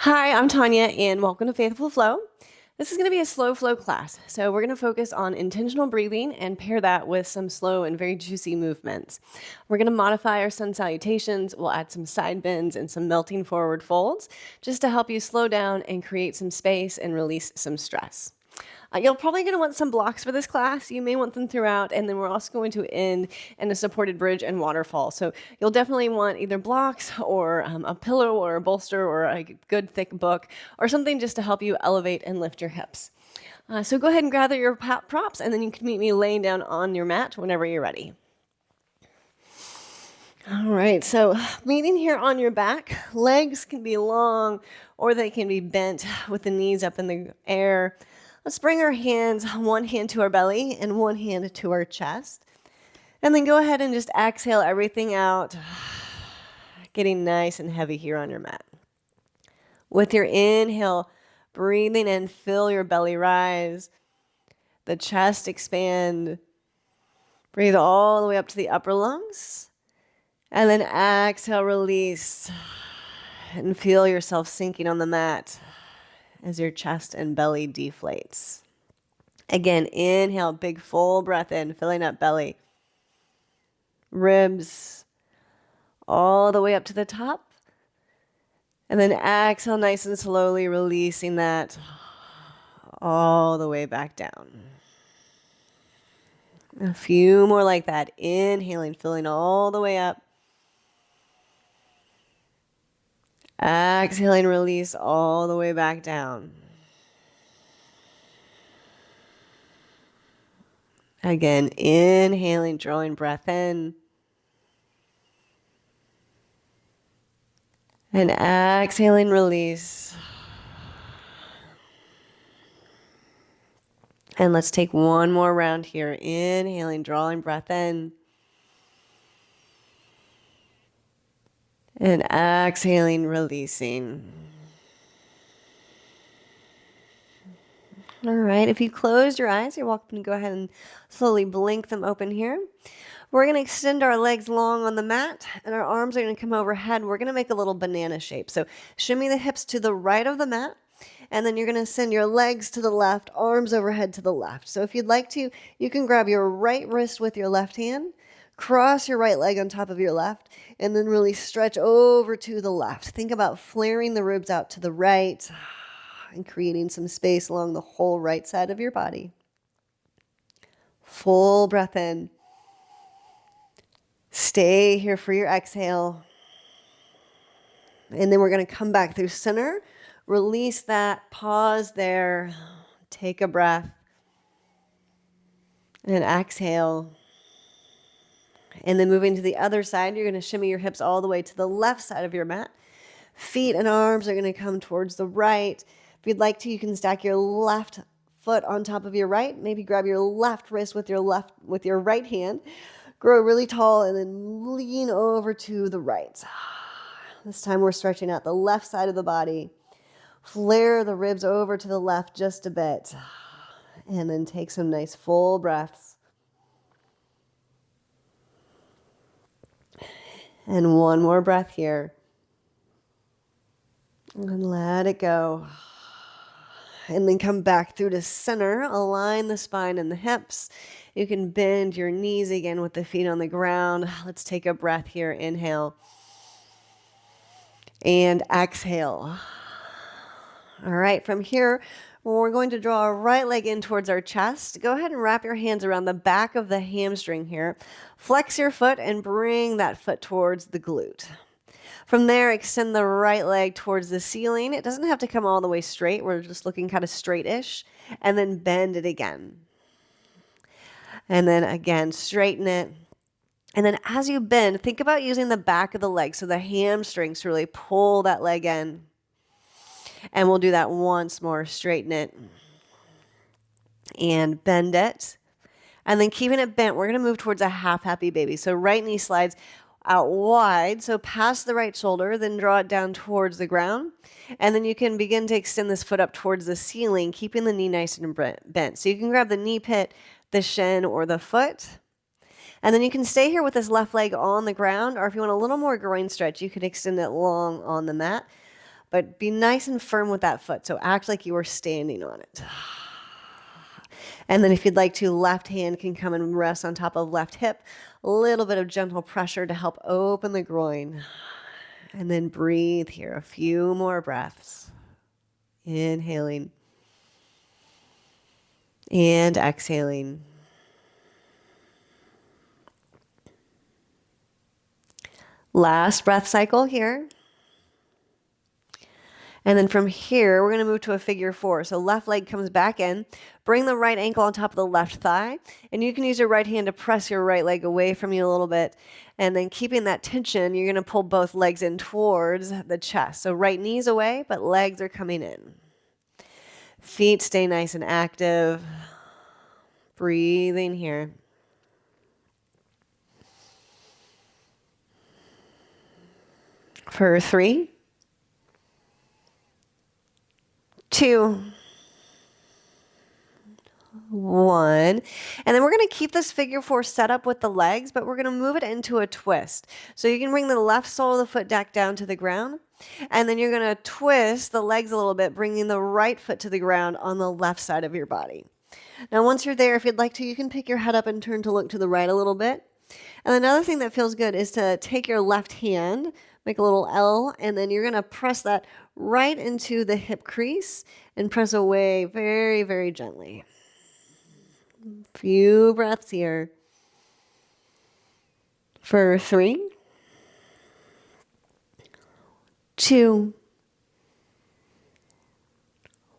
Hi, I'm Tanya, and welcome to Faithful Flow. This is going to be a slow flow class, so we're going to focus on intentional breathing and pair that with some slow and very juicy movements. We're going to modify our sun salutations, we'll add some side bends and some melting forward folds just to help you slow down and create some space and release some stress. You're probably going to want some blocks for this class. You may want them throughout, and then we're also going to end in a supported bridge and waterfall. So you'll definitely want either blocks or a pillow or a bolster or a good thick book or something just to help you elevate and lift your hips. So go ahead and gather your props, and then you can meet me laying down on your mat whenever you're ready. All right, so meeting here on your back, legs can be long or they can be bent with the knees up in the air. Let's bring our hands, one hand to our belly and one hand to our chest. And then go ahead and just exhale everything out, getting nice and heavy here on your mat. With your inhale, breathing in, feel your belly rise, the chest expand. Breathe all the way up to the upper lungs. And then exhale, release, and feel yourself sinking on the mat as your chest and belly deflates. Again, inhale, big full breath in, filling up belly. Ribs all the way up to the top. And then exhale nice and slowly, releasing that all the way back down. A few more like that. Inhaling, filling all the way up. Exhaling, release all the way back down. Again, inhaling, drawing breath in. And exhaling, release. And let's take one more round here. Inhaling, drawing breath in. And exhaling, releasing. All right, if you closed your eyes, you're welcome to go ahead and slowly blink them open here. We're going to extend our legs long on the mat, and our arms are going to come overhead. We're going to make a little banana shape. So shimmy the hips to the right of the mat, and then you're going to send your legs to the left, arms overhead to the left. So if you'd like to, you can grab your right wrist with your left hand, cross your right leg on top of your left, and then really stretch over to the left. Think about flaring the ribs out to the right and creating some space along the whole right side of your body. Full breath in. Stay here for your exhale. And then we're going to come back through center. Release that. Pause there. Take a breath. And exhale. And then moving to the other side, you're going to shimmy your hips all the way to the left side of your mat. Feet and arms are going to come towards the right. If you'd like to, you can stack your left foot on top of your right. Maybe grab your left wrist with your right hand. Grow really tall and then lean over to the right. This time we're stretching out the left side of the body. Flare the ribs over to the left just a bit. And then take some nice full breaths. And one more breath here. And let it go. And then come back through to center. Align the spine and the hips. You can bend your knees again with the feet on the ground. Let's take a breath here. Inhale. And exhale. All right, from here, we're going to draw our right leg in towards our chest. Go ahead and wrap your hands around the back of the hamstring here. Flex your foot and bring that foot towards the glute. From there, extend the right leg towards the ceiling. It doesn't have to come all the way straight. We're just looking kind of straight-ish. And then bend it again. And then again, straighten it. And then as you bend, think about using the back of the leg, so the hamstrings to really pull that leg in. And we'll do that once more. Straighten it. And bend it. And then keeping it bent, we're going to move towards a half happy baby. So right knee slides out wide, so past the right shoulder, then draw it down towards the ground. And then you can begin to extend this foot up towards the ceiling, keeping the knee nice and bent. So you can grab the knee pit, the shin, or the foot. And then you can stay here with this left leg on the ground, or if you want a little more groin stretch, you can extend it long on the mat. but be nice and firm with that foot. So act like you are standing on it. And then if you'd like to, left hand can come and rest on top of left hip. A little bit of gentle pressure to help open the groin. And then breathe here. A few more breaths. Inhaling. And exhaling. Last breath cycle here. And then from here, we're going to move to a figure 4. So left leg comes back in. Bring the right ankle on top of the left thigh. And you can use your right hand to press your right leg away from you a little bit. And then keeping that tension, you're going to pull both legs in towards the chest. So right knee's away, but legs are coming in. Feet stay nice and active. Breathing here. For 3, 2, 1. And then we're going to keep this figure 4 set up with the legs, but we're going to move it into a twist. So you can bring the left sole of the foot back down to the ground. And then you're going to twist the legs a little bit, bringing the right foot to the ground on the left side of your body. Now, once you're there, if you'd like to, you can pick your head up and turn to look to the right a little bit. And another thing that feels good is to take your left hand, make a little L, and then you're going to press that right into the hip crease and press away very, very gently. Few breaths here. For 3, 2,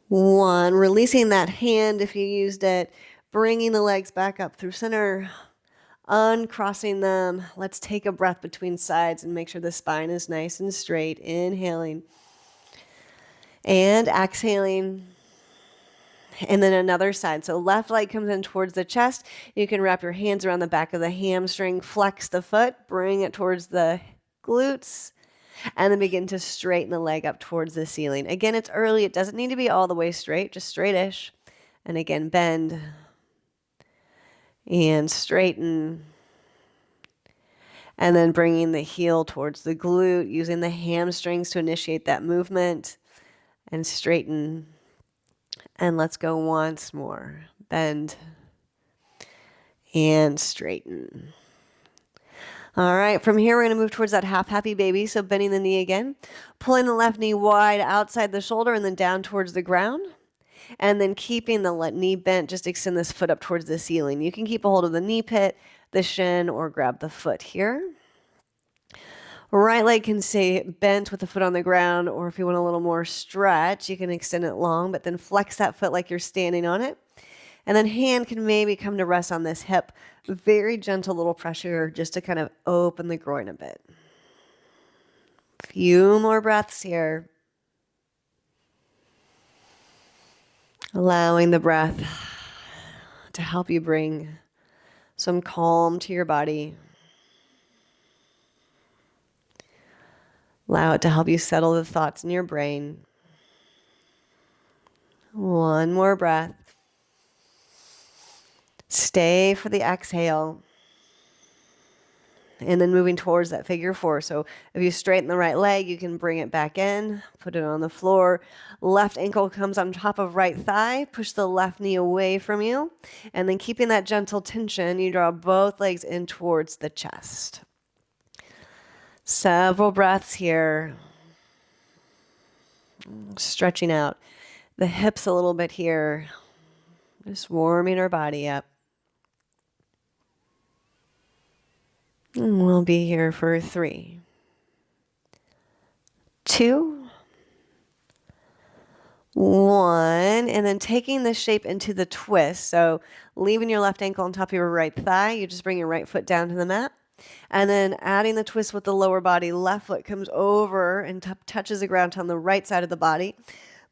1. Releasing that hand if you used it. Bringing the legs back up through center. Uncrossing them. Let's take a breath between sides and make sure the spine is nice and straight. Inhaling. And exhaling. And then another side. So left leg comes in towards the chest. You can wrap your hands around the back of the hamstring. Flex the foot. Bring it towards the glutes. And then begin to straighten the leg up towards the ceiling. Again, it's early. It doesn't need to be all the way straight. Just straightish. And again, bend. And straighten. And then bringing the heel towards the glute, using the hamstrings to initiate that movement. And straighten. And let's go once more. Bend. And straighten. All right, from here we're going to move towards that half happy baby. So bending the knee again. Pulling the left knee wide outside the shoulder and then down towards the ground. And then keeping the knee bent, just extend this foot up towards the ceiling. You can keep a hold of the knee pit, the shin, or grab the foot here. Right leg can stay bent with the foot on the ground, or if you want a little more stretch, you can extend it long, but then flex that foot like you're standing on it. And then hand can maybe come to rest on this hip. Very gentle little pressure just to kind of open the groin a bit. Few more breaths here. Allowing the breath to help you bring some calm to your body. Allow it to help you settle the thoughts in your brain. One more breath. Stay for the exhale. And then moving towards that figure 4. So if you straighten the right leg, you can bring it back in, put it on the floor. Left ankle comes on top of right thigh. Push the left knee away from you. And then keeping that gentle tension, you draw both legs in towards the chest. Several breaths here. Stretching out the hips a little bit here. Just warming our body up. And we'll be here for 3, 2, 1. And then taking this shape into the twist. So leaving your left ankle on top of your right thigh. You just bring your right foot down to the mat. And then adding the twist with the lower body. Left foot comes over and touches the ground on the right side of the body.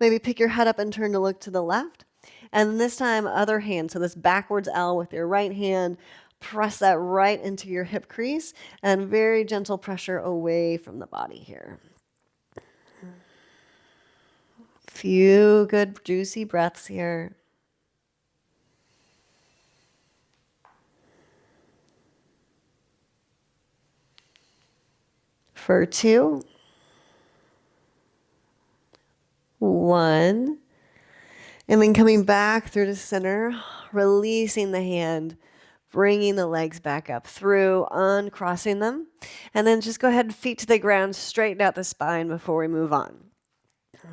Maybe pick your head up and turn to look to the left. And this time, other hand. So this backwards L with your right hand. Press that right into your hip crease and very gentle pressure away from the body here. Few good juicy breaths here. For 2, 1. And then coming back through to center, releasing the hand, bringing the legs back up through, uncrossing them. And then just go ahead and feet to the ground, straighten out the spine before we move on.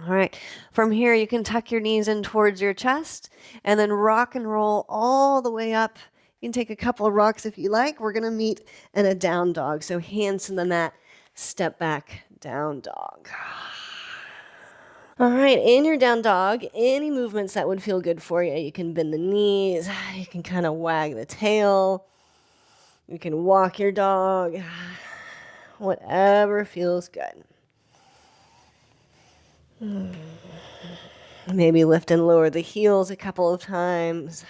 All right, from here you can tuck your knees in towards your chest and then rock and roll all the way up. You can take a couple of rocks if you like. We're gonna meet in a down dog. So hands to the mat, step back, down dog. All right, in your down dog, any movements that would feel good for you. You can bend the knees, you can kind of wag the tail, you can walk your dog, whatever feels good. Maybe lift and lower the heels a couple of times.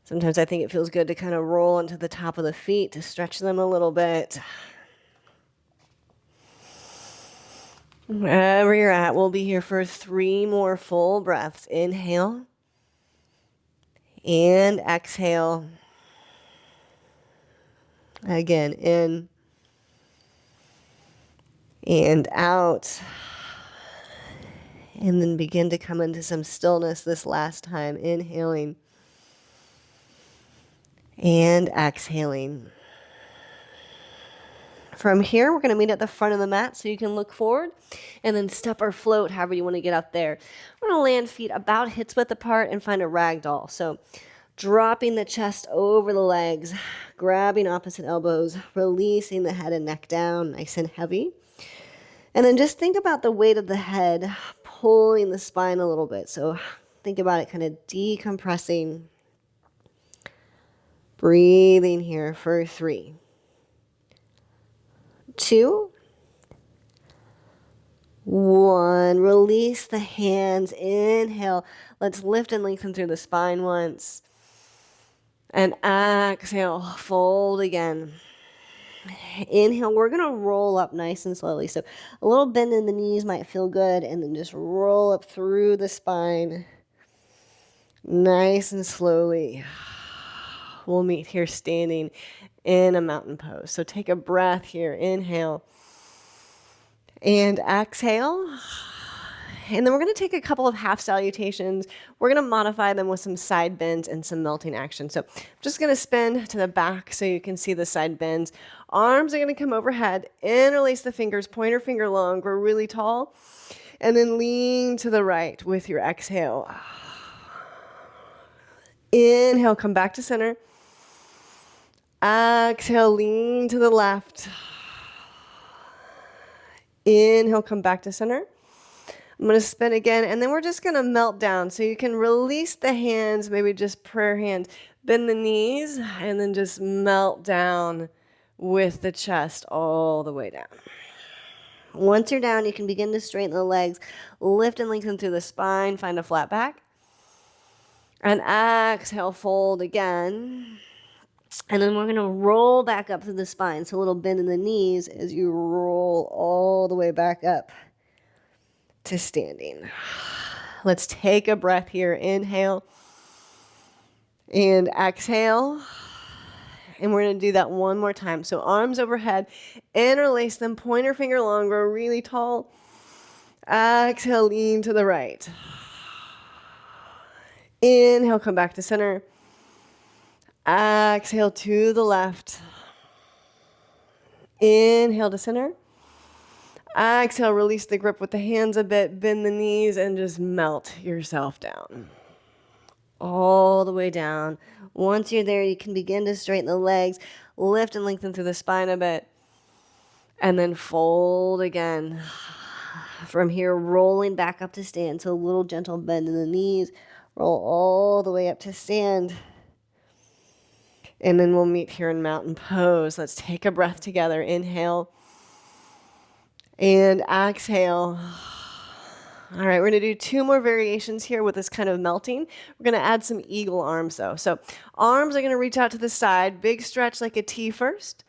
Sometimes I think it feels good to kind of roll into the top of the feet to stretch them a little bit. Wherever you're at, we'll be here for 3 more full breaths. Inhale and exhale. Again, in and out. And then begin to come into some stillness this last time. Inhaling and exhaling. From here, we're going to meet at the front of the mat so you can look forward and then step or float, however you want to get up there. We're going to land feet about hips width apart and find a ragdoll. So dropping the chest over the legs, grabbing opposite elbows, releasing the head and neck down nice and heavy. And then just think about the weight of the head pulling the spine a little bit. So think about it kind of decompressing. Breathing here for 3, 2, 1. Release the hands. Inhale. Let's lift and lengthen through the spine once. And exhale. Fold again. Inhale. We're going to roll up nice and slowly. So a little bend in the knees might feel good. And then just roll up through the spine. Nice and slowly. We'll meet here standing in a mountain pose. So take a breath here. Inhale and exhale. And then we're going to take a couple of half salutations. We're going to modify them with some side bends and some melting action. So I'm just going to spin to the back so you can see the side bends. Arms are going to come overhead. Interlace the fingers, pointer finger long, grow really tall. And then lean to the right with your exhale. Inhale, come back to center. Exhale, lean to the left. Inhale, come back to center. I'm going to spin again, and then we're just going to melt down. So you can release the hands, maybe just prayer hands. Bend the knees, and then just melt down with the chest all the way down. Once you're down, you can begin to straighten the legs. Lift and lengthen through the spine. Find a flat back. And exhale, fold again. And then we're going to roll back up through the spine. So a little bend in the knees as you roll all the way back up to standing. Let's take a breath here. Inhale and exhale. And we're going to do that one more time. So arms overhead, interlace them, pointer finger long, grow really tall. Exhale, lean to the right. Inhale, come back to center. Exhale to the left. Inhale to center. Exhale, release the grip with the hands a bit, bend the knees, and just melt yourself down. All the way down. Once you're there, you can begin to straighten the legs, lift and lengthen through the spine a bit, and then fold again. From here, rolling back up to stand. So a little gentle bend in the knees. Roll all the way up to stand. And then we'll meet here in mountain pose. Let's take a breath together. Inhale and exhale. All right, we're going to do 2 more variations here with this kind of melting. We're going to add some eagle arms though. So arms are going to reach out to the side, big stretch like a T first.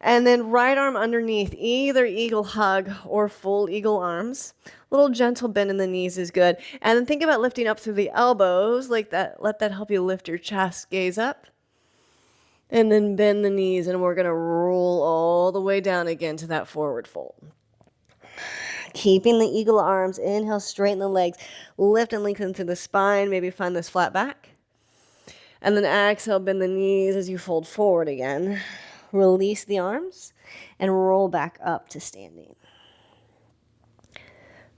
And then right arm underneath, either eagle hug or full eagle arms. Little gentle bend in the knees is good. And then think about lifting up through the elbows like that. Let that help you lift your chest, gaze up. And then bend the knees, and we're going to roll all the way down again to that forward fold. Keeping the eagle arms, inhale, straighten the legs, lift and lengthen through the spine, maybe find this flat back. And then exhale, bend the knees as you fold forward again. Release the arms and roll back up to standing.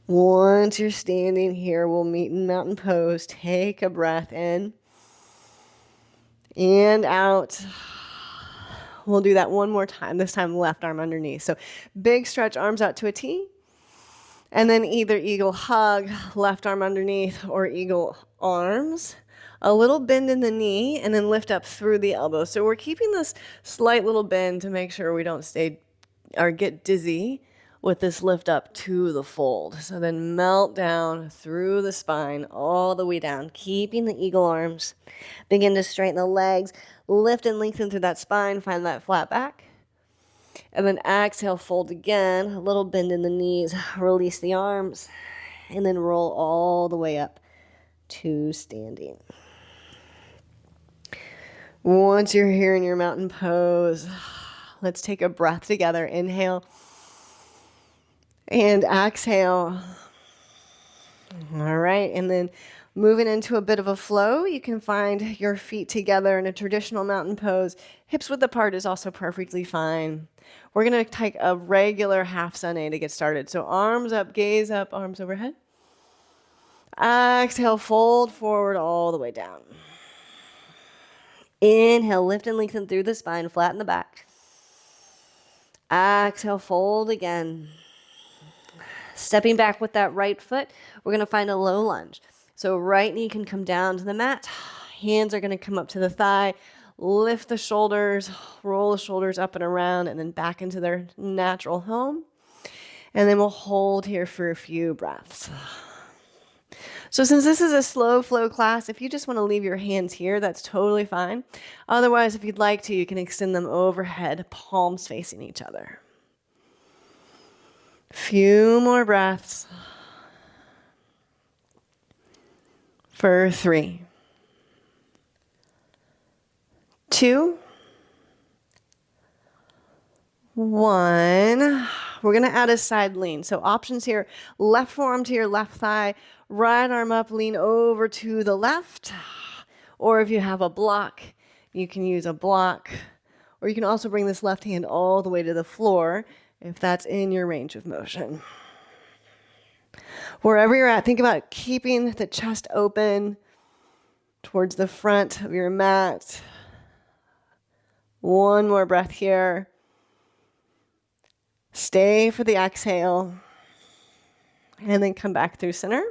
Once you're standing here, we'll meet in mountain pose. Take a breath in and out. We'll do that one more time, this time left arm underneath. So big stretch, arms out to a T. And then either eagle hug, left arm underneath, or eagle arms. A little bend in the knee, and then lift up through the elbow. So we're keeping this slight little bend to make sure we don't stay or get dizzy with this lift up to the fold. So then melt down through the spine, all the way down, keeping the eagle arms. Begin to straighten the legs, lift and lengthen through that spine, find that flat back. And then exhale, fold again, a little bend in the knees, release the arms, and then roll all the way up to standing. Once you're here in your mountain pose, let's take a breath together. Inhale and exhale. All right, and then moving into a bit of a flow, you can find your feet together in a traditional mountain pose. Hips width apart is also perfectly fine. We're going to take a regular half sun A to get started. So arms up, gaze up, arms overhead. Exhale, fold forward all the way down. Inhale, lift and lengthen through the spine, flatten the back. Exhale, fold again. Stepping back with that right foot, we're going to find a low lunge. So right knee can come down to the mat. Hands are going to come up to the thigh. Lift the shoulders, roll the shoulders up and around, and then back into their natural home. And then we'll hold here for a few breaths. So since this is a slow flow class, if you just want to leave your hands here, that's totally fine. Otherwise, if you'd like to, you can extend them overhead, palms facing each other. Few more breaths. For 3, 2, 1. We're going to add a side lean. So options here, left forearm to your left thigh, right arm up, lean over to the left. Or if you have a block, you can use a block. Or you can also bring this left hand all the way to the floor if that's in your range of motion. Wherever you're at, think about keeping the chest open towards the front of your mat. One more breath here. Stay for the exhale. And then come back through center.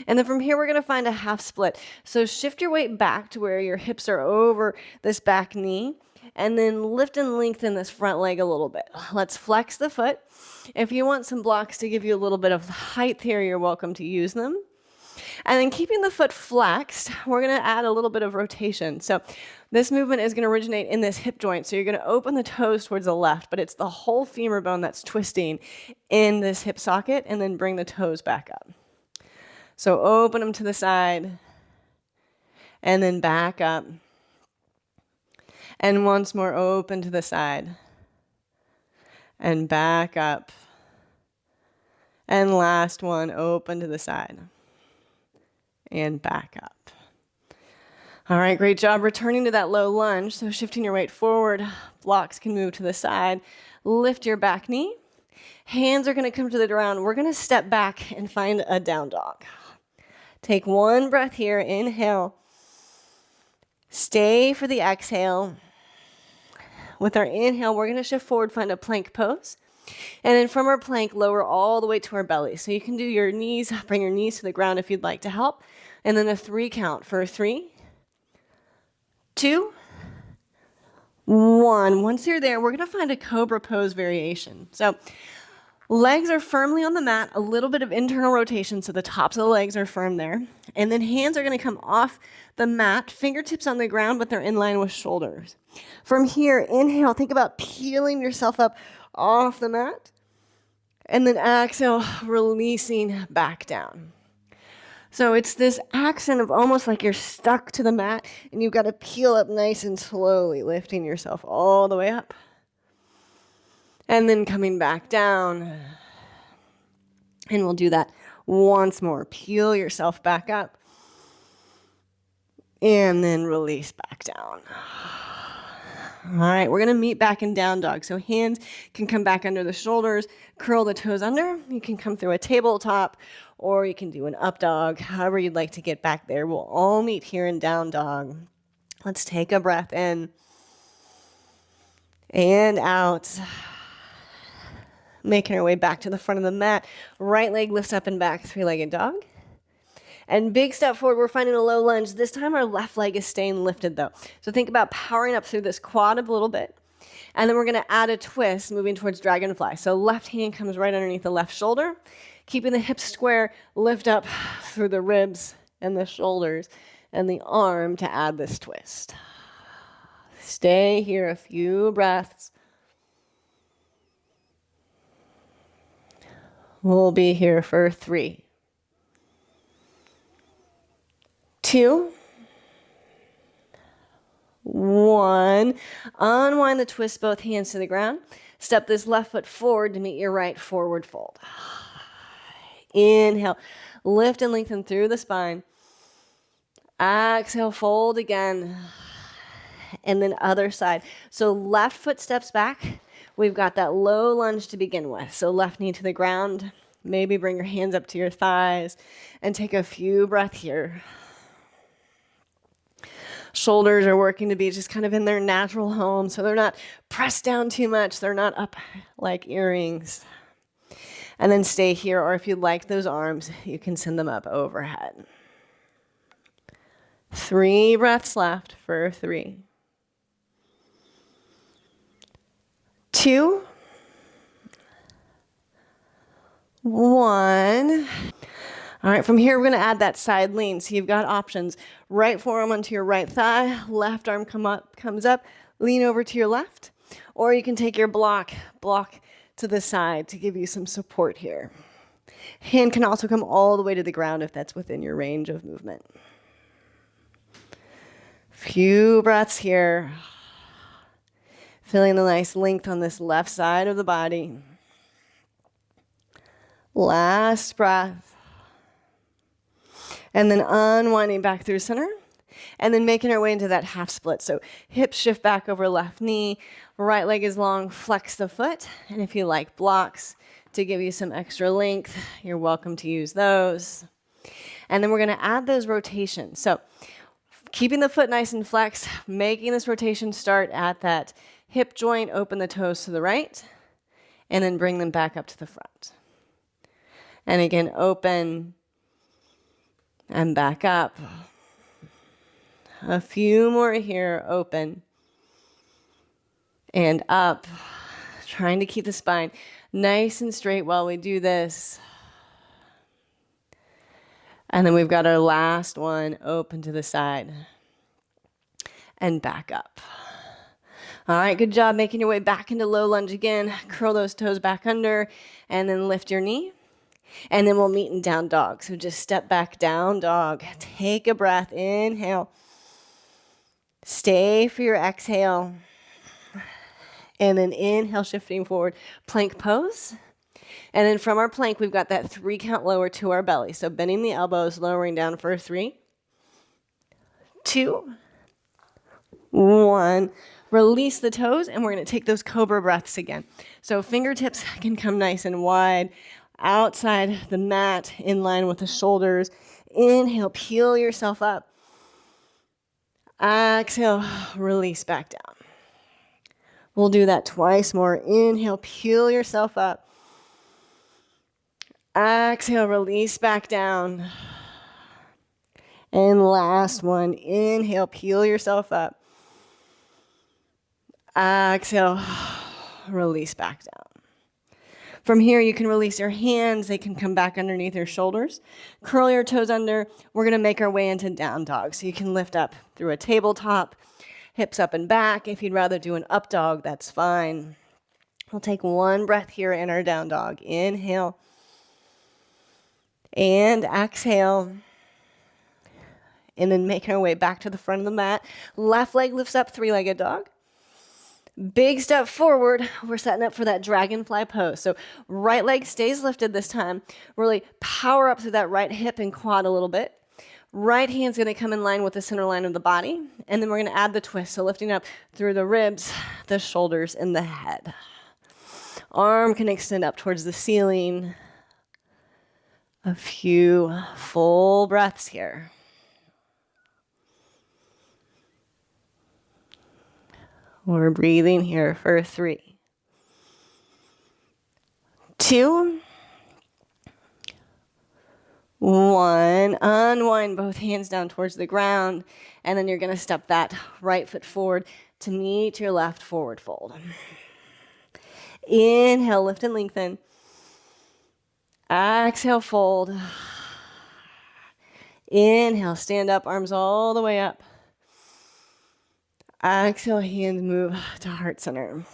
And then from here, we're going to find a half split. So shift your weight back to where your hips are over this back knee. And then lift and lengthen this front leg a little bit. Let's flex the foot. If you want some blocks to give you a little bit of height here, you're welcome to use them. And then keeping the foot flexed, we're going to add a little bit of rotation. So this movement is going to originate in this hip joint. So you're going to open the toes towards the left, but it's the whole femur bone that's twisting in this hip socket, and then bring the toes back up. So open them to the side and then back up. And once more, open to the side and back up. And last one, open to the side and back up. All right, great job returning to that low lunge. So shifting your weight forward, blocks can move to the side. Lift your back knee. Hands are going to come to the ground. We're going to step back and find a down dog. Take one breath here. Inhale. Stay for the exhale. With our inhale, we're going to shift forward, find a plank pose. And then from our plank, lower all the way to our belly. So you can do your knees, bring your knees to the ground if you'd like to help. And then a 3 count for 3, 2, 1. Once you're there, we're going to find a cobra pose variation. So legs are firmly on the mat, a little bit of internal rotation, so the tops of the legs are firm there. And then hands are going to come off the mat, fingertips on the ground, but they're in line with shoulders. From here, inhale, think about peeling yourself up off the mat. And then exhale, releasing back down. So it's this action of almost like you're stuck to the mat and you've got to peel up nice and slowly, lifting yourself all the way up. And then coming back down. And we'll do that once more. Peel yourself back up. And then release back down. All right, we're gonna meet back in down dog. So hands can come back under the shoulders, curl the toes under. You can come through a tabletop, or you can do an up dog, however you'd like to get back there. We'll all meet here in down dog. Let's take a breath in and out. Making our way back to the front of the mat. Right leg lifts up and back, three-legged dog. And big step forward, we're finding a low lunge. This time our left leg is staying lifted though. So think about powering up through this quad a little bit. And then we're gonna add a twist, moving towards dragonfly. So left hand comes right underneath the left shoulder, keeping the hips square, lift up through the ribs and the shoulders and the arm to add this twist. Stay here a few breaths. We'll be here for 3, 2, 1. Unwind the twist, both hands to the ground. Step this left foot forward to meet your right forward fold. Inhale, lift and lengthen through the spine. Exhale, fold again. And then other side. So left foot steps back. We've got that low lunge to begin with. So left knee to the ground. Maybe bring your hands up to your thighs and take a few breaths here. Shoulders are working to be just kind of in their natural home, so they're not pressed down too much. They're not up like earrings. And then stay here, or if you'd like those arms, you can send them up overhead. 3 breaths left for 3, 2, 1. All right, from here, we're going to add that side lean. So you've got options. Right forearm onto your right thigh, left arm comes up, lean over to your left, or you can take your block to the side to give you some support here. Hand can also come all the way to the ground if that's within your range of movement. Few breaths here. Feeling the nice length on this left side of the body. Last breath. And then unwinding back through center. And then making our way into that half split. So hips shift back over left knee. Right leg is long. Flex the foot. And if you like blocks to give you some extra length, you're welcome to use those. And then we're going to add those rotations. So keeping the foot nice and flexed, making this rotation start at that hip joint. Open the toes to the right. And then bring them back up to the front. And again, open and back up. A few more here, open and up. Trying to keep the spine nice and straight while we do this. And then we've got our last one, open to the side and back up. All right, good job making your way back into low lunge again. Curl those toes back under and then lift your knee. And then we'll meet in down dog. So just step back, down dog. Take a breath, inhale. Stay for your exhale. And then inhale, shifting forward, plank pose. And then from our plank, we've got that 3 count lower to our belly. So bending the elbows, lowering down for 3, 2, 1. Release the toes, and we're going to take those cobra breaths again. So fingertips can come nice and wide. Outside the mat, in line with the shoulders. Inhale, peel yourself up. Exhale, release back down. We'll do that twice more. Inhale, peel yourself up. Exhale, release back down. And last one. Inhale, peel yourself up. Exhale, release back down. From here, you can release your hands. They can come back underneath your shoulders. Curl your toes under. We're going to make our way into down dog. So you can lift up through a tabletop, hips up and back. If you'd rather do an up dog, that's fine. We'll take 1 breath here in our down dog. Inhale. And exhale. And then making our way back to the front of the mat. Left leg lifts up, 3-legged dog. Big step forward. We're setting up for that dragonfly pose. So right leg stays lifted this time. Really power up through that right hip and quad a little bit. Right hand's going to come in line with the center line of the body. And then we're going to add the twist. So lifting up through the ribs, the shoulders, and the head. Arm can extend up towards the ceiling. A few full breaths here. We're breathing here for 3, 2, 1. Unwind both hands down towards the ground, and then you're going to step that right foot forward to meet your left forward fold. Inhale, lift and lengthen. Exhale, fold. Inhale, stand up, arms all the way up. Exhale, hands move to heart center.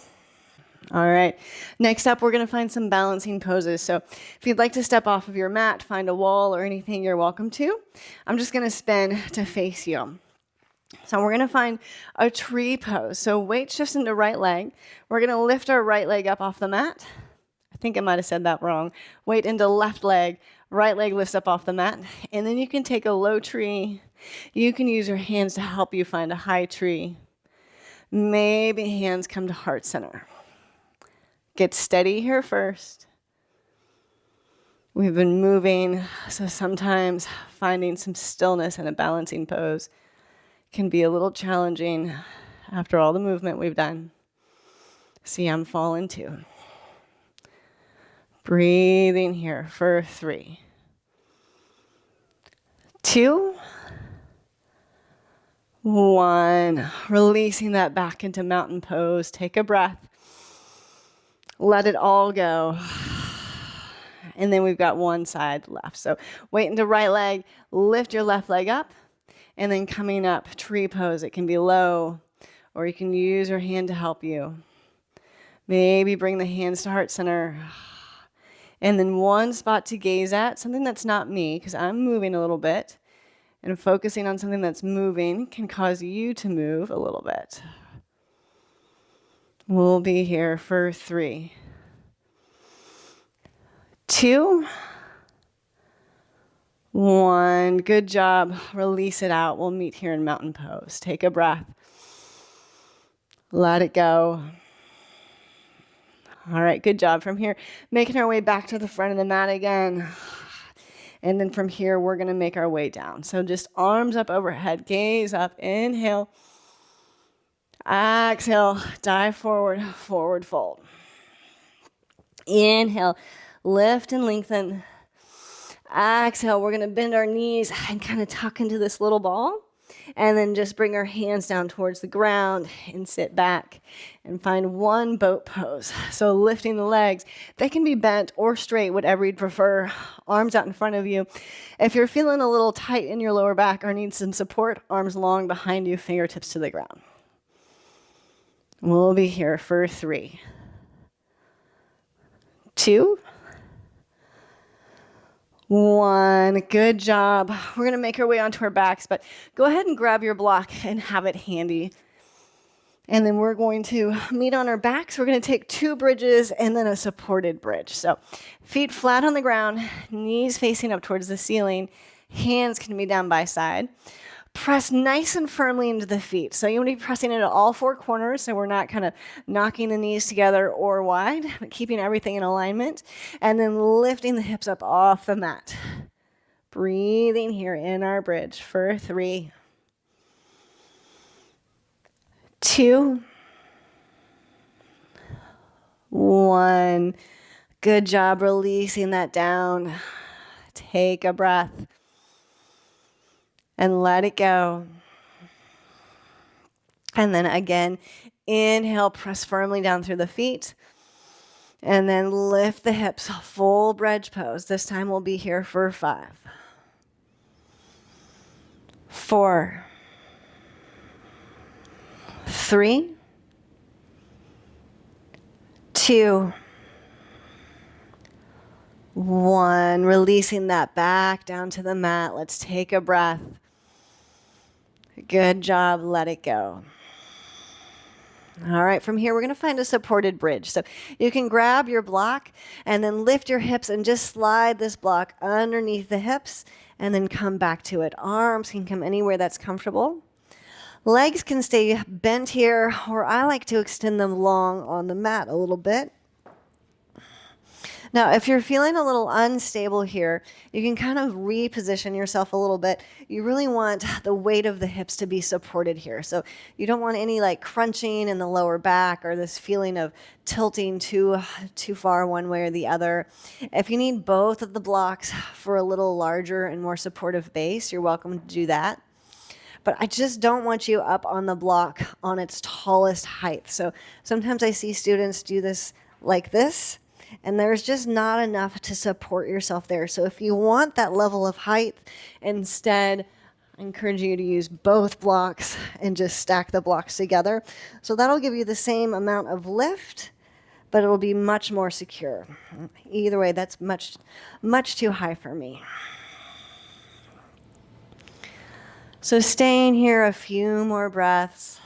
All right, next up, we're going to find some balancing poses. So if you'd like to step off of your mat, find a wall or anything, you're welcome to. I'm just going to spin to face you. So we're going to find a tree pose. So weight shifts into right leg. We're going to lift our right leg up off the mat. I think I might have said that wrong. Weight into left leg. Right leg lifts up off the mat. And then you can take a low tree. You can use your hands to help you find a high tree. Maybe hands come to heart center. Get steady here first. We've been moving, so sometimes finding some stillness in a balancing pose can be a little challenging after all the movement we've done. See, I'm falling too. Breathing here for 3, 2, 1. Releasing that back into mountain pose. Take a breath. Let it all go. And then we've got one side left. So weight into right leg. Lift your left leg up. And then coming up, tree pose. It can be low, or you can use your hand to help you. Maybe bring the hands to heart center. And then one spot to gaze at, something that's not me, because I'm moving a little bit. And focusing on something that's moving can cause you to move a little bit. We'll be here for 3, 2, 1. Good job. Release it out. We'll meet here in mountain pose. Take a breath. Let it go. All right, good job. From here, making our way back to the front of the mat again. And then from here, we're going to make our way down. So just arms up overhead, gaze up, inhale. Exhale, dive forward, forward fold. Inhale, lift and lengthen. Exhale, we're going to bend our knees and kind of tuck into this little ball. And then just bring our hands down towards the ground and sit back and find one boat pose. So lifting the legs, they can be bent or straight, whatever you'd prefer. Arms out in front of you. If you're feeling a little tight in your lower back or need some support, arms long behind you, fingertips to the ground. We'll be here for 3, 2, 1. Good job. We're going to make our way onto our backs, but go ahead and grab your block and have it handy. And then we're going to meet on our backs. We're going to take 2 bridges and then a supported bridge. So feet flat on the ground, knees facing up towards the ceiling. Hands can be down by side. Press nice and firmly into the feet. So you want to be pressing into all 4 corners so we're not kind of knocking the knees together or wide, but keeping everything in alignment. And then lifting the hips up off the mat. Breathing here in our bridge for 3, 2, 1. Good job releasing that down. Take a breath. And let it go. And then again, inhale, press firmly down through the feet. And then lift the hips, full bridge pose. This time we'll be here for 5, 4, 3, 2, 1. Releasing that back down to the mat. Let's take a breath. Good job. Let it go. All right, from here, we're going to find a supported bridge. So you can grab your block and then lift your hips and just slide this block underneath the hips and then come back to it. Arms can come anywhere that's comfortable. Legs can stay bent here, or I like to extend them long on the mat a little bit. Now, if you're feeling a little unstable here, you can kind of reposition yourself a little bit. You really want the weight of the hips to be supported here. So you don't want any like crunching in the lower back or this feeling of tilting too far one way or the other. If you need both of the blocks for a little larger and more supportive base, you're welcome to do that. But I just don't want you up on the block on its tallest height. So sometimes I see students do this like this, and there's just not enough to support yourself there. So if you want that level of height, instead, I encourage you to use both blocks and just stack the blocks together. So that'll give you the same amount of lift, but it'll be much more secure. Either way, that's much too high for me. So staying here a few more breaths.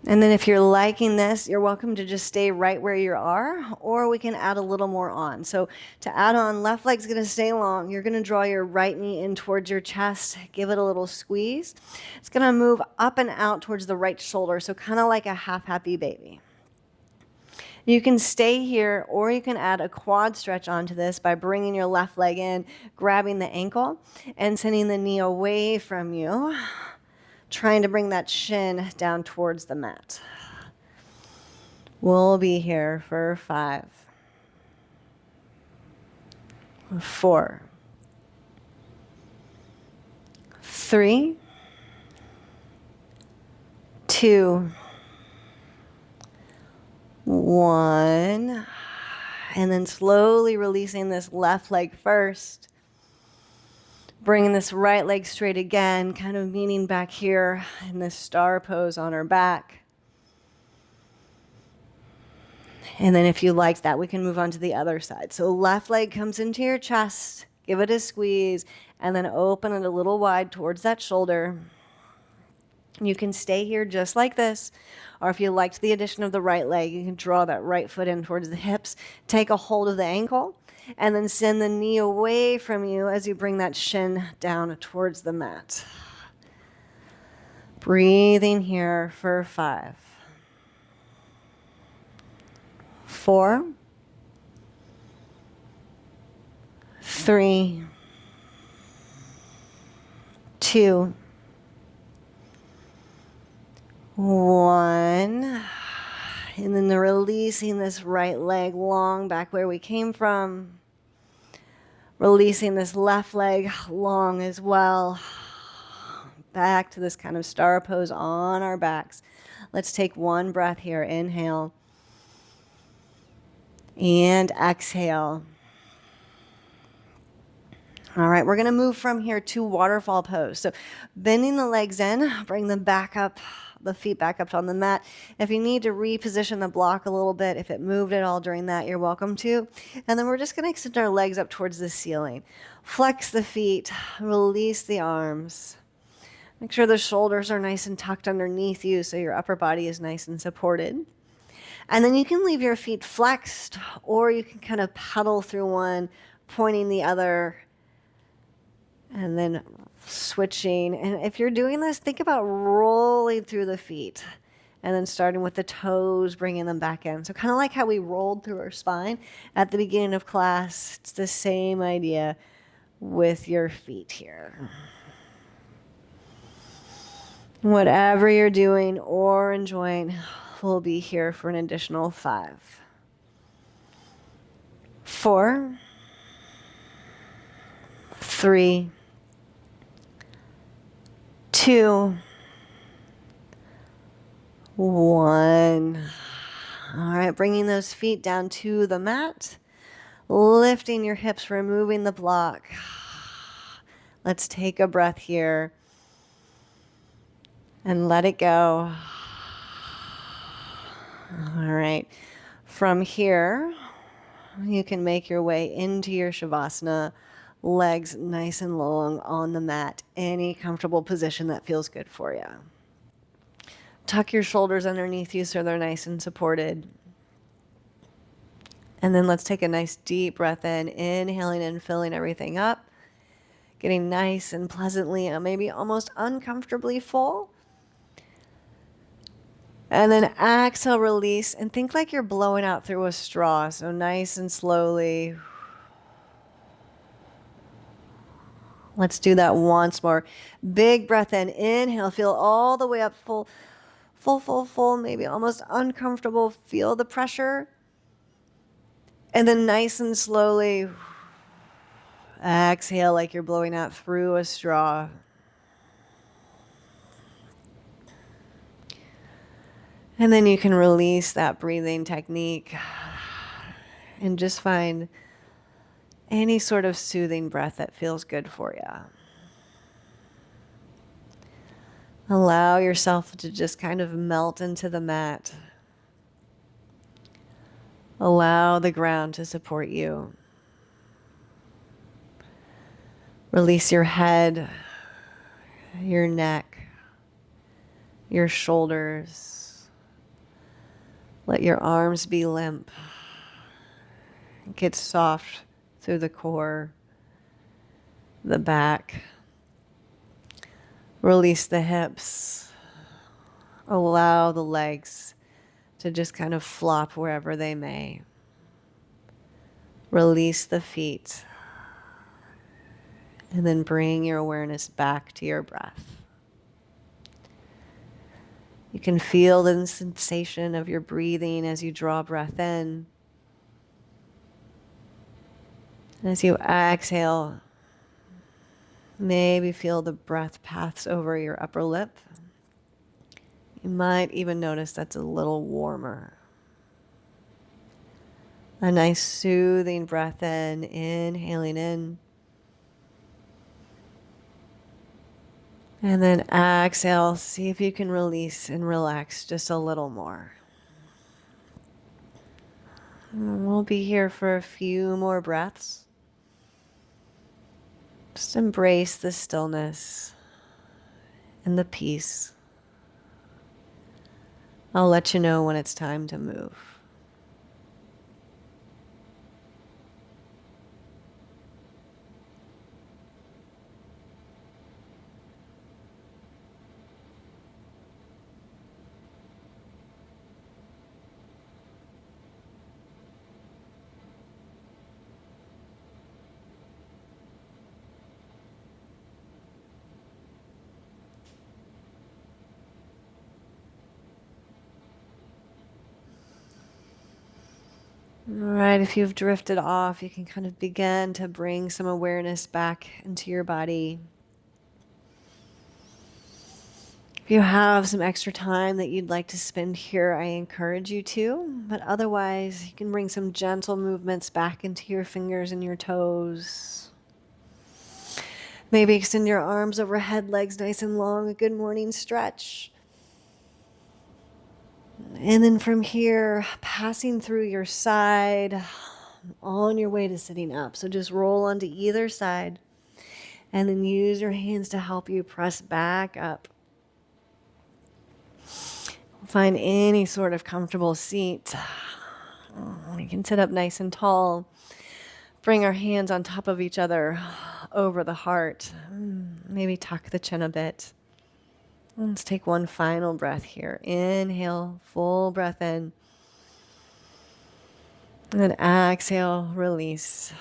And then if you're liking this, you're welcome to just stay right where you are, or we can add a little more on. So to add on, left leg's gonna stay long. You're gonna draw your right knee in towards your chest, give it a little squeeze. It's gonna move up and out towards the right shoulder, so kind of like a half happy baby. You can stay here, or you can add a quad stretch onto this by bringing your left leg in, grabbing the ankle, and sending the knee away from you, trying to bring that shin down towards the mat. We'll be here for 5, 4, 3, 2, 1, and then slowly releasing this left leg first. Bringing this right leg straight again, kind of meeting back here in this star pose on our back. And then if you like that, we can move on to the other side. So left leg comes into your chest, give it a squeeze, and then open it a little wide towards that shoulder. You can stay here just like this, or if you liked the addition of the right leg, you can draw that right foot in towards the hips, take a hold of the ankle, and then send the knee away from you as you bring that shin down towards the mat. Breathing here for 5, 4, 3, 2, 1, and then releasing this right leg long back where we came from. Releasing this left leg long as well. Back to this kind of star pose on our backs. Let's take one breath here. Inhale. And exhale. All right, we're going to move from here to waterfall pose. So bending the legs in, bring them back up, the feet back up on the mat. If you need to reposition the block a little bit, if it moved at all during that, you're welcome to. And then we're just going to extend our legs up towards the ceiling. Flex the feet, release the arms. Make sure the shoulders are nice and tucked underneath you so your upper body is nice and supported. And then you can leave your feet flexed, or you can kind of pedal through one, pointing the other, and then switching. And if you're doing this, think about rolling through the feet and then starting with the toes, bringing them back in. So kind of like how we rolled through our spine at the beginning of class, it's the same idea with your feet here. Whatever you're doing or enjoying, we'll be here for an additional 5, 4, 3, 2, 1. All right, bringing those feet down to the mat, lifting your hips, removing the block. Let's take a breath here and let it go. All right, from here, You can make your way into your Shavasana, legs nice and long on the mat, any comfortable position that feels good for you. Tuck your shoulders underneath you so they're nice and supported. And then let's take a nice deep breath in, inhaling and filling everything up, getting nice and pleasantly, maybe almost uncomfortably full. And then exhale, release, and think like you're blowing out through a straw. So nice and slowly. Let's do that once more. Big breath in, inhale, feel all the way up, full, maybe almost uncomfortable. Feel the pressure. And then nice and slowly exhale like you're blowing out through a straw. And then you can release that breathing technique and just find any sort of soothing breath that feels good for you. Allow yourself to just kind of melt into the mat. Allow the ground to support you. Release your head, your neck, your shoulders. Let your arms be limp. Get soft through the core, the back. Release the hips. Allow the legs to just kind of flop wherever they may. Release the feet. And then bring your awareness back to your breath. You can feel the sensation of your breathing as you draw breath in. As you exhale, maybe feel the breath pass over your upper lip. You might even notice that's a little warmer. A nice soothing breath in, inhaling in. And then exhale, see if you can release and relax just a little more. And we'll be here for a few more breaths. Just embrace the stillness and the peace. I'll let you know when it's time to move. All right, if you've drifted off, you can kind of begin to bring some awareness back into your body. If you have some extra time that you'd like to spend here, I encourage you to. But otherwise, you can bring some gentle movements back into your fingers and your toes. Maybe extend your arms overhead, legs nice and long, a good morning stretch. And then from here, passing through your side, on your way to sitting up. So just roll onto either side and then use your hands to help you press back up. Find any sort of comfortable seat. We can sit up nice and tall. Bring our hands on top of each other over the heart. Maybe tuck the chin a bit. Let's take one final breath here. Inhale, full breath in. And then exhale, release.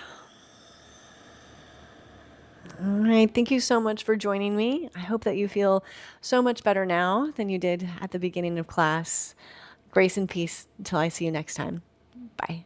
All right, thank you so much for joining me. I hope that you feel so much better now than you did at the beginning of class. Grace and peace until I see you next time. Bye.